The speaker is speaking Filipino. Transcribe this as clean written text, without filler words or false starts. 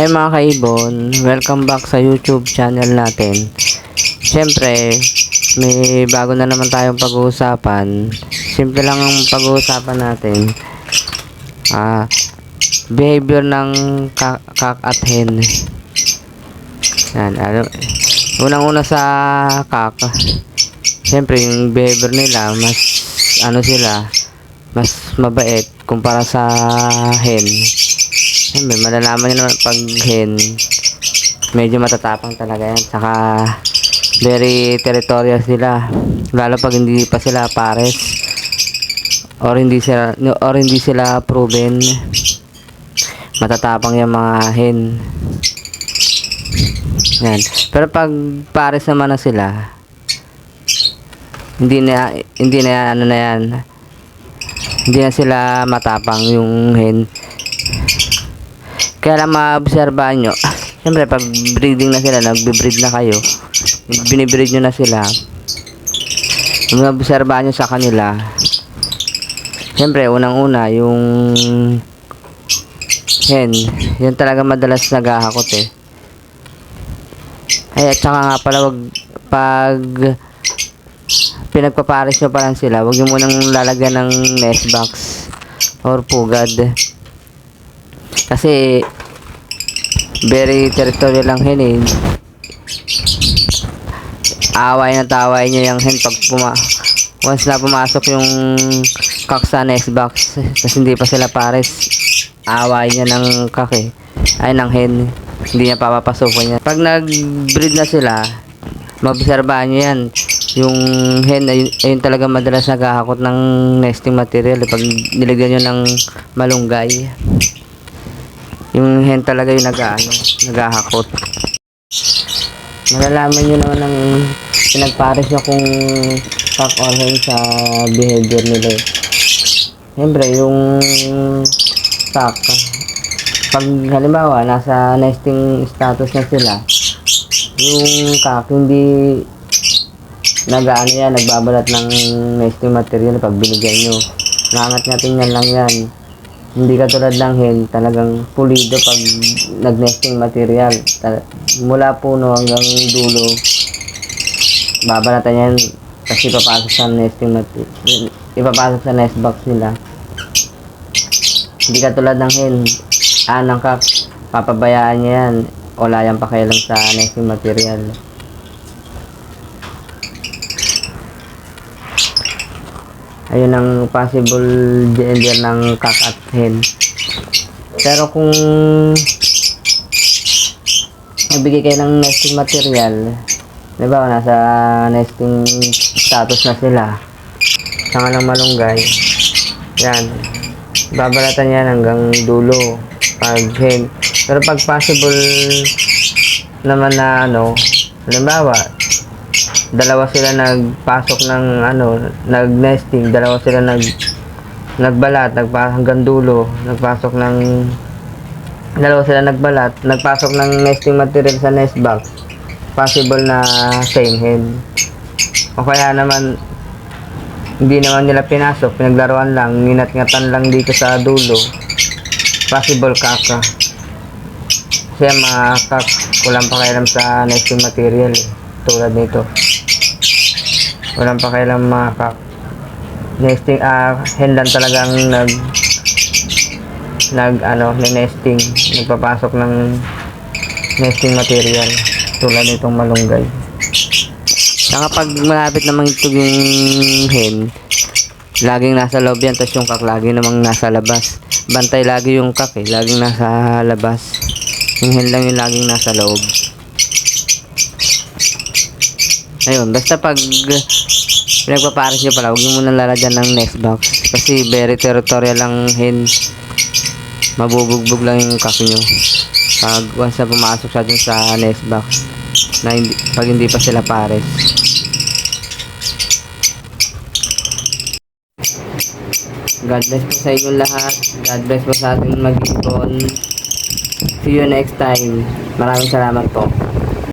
Hey mga kaibon, welcome back sa YouTube channel natin. Siyempre, may bago na naman tayong pag-uusapan. Simple lang ang pag-uusapan natin. Behavior ng kak at hen. Yan, unang-una sa kak. Siyempre, yung behavior nila, mas mabait kumpara sa hen. Siyempre, malalaman nyo naman pag hen, medyo matatapang talaga yan. Saka, very territorial sila. Lalo pag hindi pa sila pares. Or hindi sila proven. Matatapang yung mga hen. Yan. Pero pag pares naman na sila, hindi na yan. Hindi na sila matapang yung hen. Kaya lang maobserbahan nyo. Siyempre, pag breeding na sila, nagbe-breed na kayo. Binibreed nyo na sila. Maobserbahan nyo sa kanila. Siyempre, unang-una, yung hen. Yun talaga madalas naghahakot eh. Ay, at saka nga pala, pag pinagpapares nyo pa lang sila, huwag nyo munang lalagyan ng nest box or pugad. Kasi very territorial lang hen eh. Away nyo yung hen pag once na pumasok yung kak sa nest box, kasi hindi pa sila pares, away niya ng kak eh. Ay, ng hen, hindi niya papapasukin yan. Pag nag-breed na sila, maobserbahan nyo yan. Yung hen, ayun talaga madalas naghahakot ng nesting material pag nilagyan nyo ng malunggay. Yung hen talaga yung naghahakot. Malalaman nyo naman ng pinagpares nyo kung kak or hen sa behavior nila. Siyempre, yung kak, pag halimbawa nasa nesting status na sila, yung kak hindi nagbabalat ng nesting material pag binigyan nyo. Nangat-ngatin yan lang yan. Hindi katulad ng hen, talagang pulido pag nag-nesting material. Mula puno hanggang dulo, babalatan yan kasi ipapasok sa nesting material. Ipapasok sa nest box nila. Hindi katulad ng hen, ng kak, papabayaan niya yan. Wala yan pakialam sa nesting material. Ayun ang possible gender ng kak at hen. Pero kung nagbigay kayo ng nesting material, diba nasa nesting status na sila, saka ng malunggay, yan, babalatan yan hanggang dulo pag hen. Pero pag possible naman na halimbawa dalawa sila nagpasok ng nag-nesting, dalawa sila nagbalat, hanggang dulo, dalawa sila nagbalat, nagpasok ng nesting material sa nest box, possible na same hen. O kaya naman hindi naman nila pinasok, pinaglaruan lang, nginat-ngatan lang dito sa dulo, possible kaka. Kasi mga kak, walang pakialam sa nesting material tulad nito. Walang pakialam mga kak. Nesting, hen lang talagang nesting, nagpapasok ng nesting material tulad nitong malunggay. Saka pag malapit namang ito yung hen, laging nasa loob yan, tapos yung kak lagi namang nasa labas. Bantay lagi yung kak eh, laging nasa labas. Yung hen lang yung laging nasa loob. Ayun, basta pag pinagpapares nyo pala, huwag nyo muna lalagyan ng nest box. Kasi very territorial lang hen. Mabubugbog lang yung kak nyo pag once na pumasok siya dun sa nest box, pag hindi pa sila pares. God bless po sa inyong lahat. God bless po sa ating mag-ibon. See you next time. Maraming salamat po.